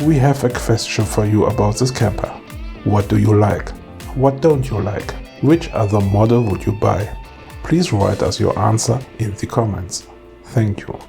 We have a question for you about this camper. What do you like? What don't you like? Which other model would you buy? Please write us your answer in the comments. Thank you.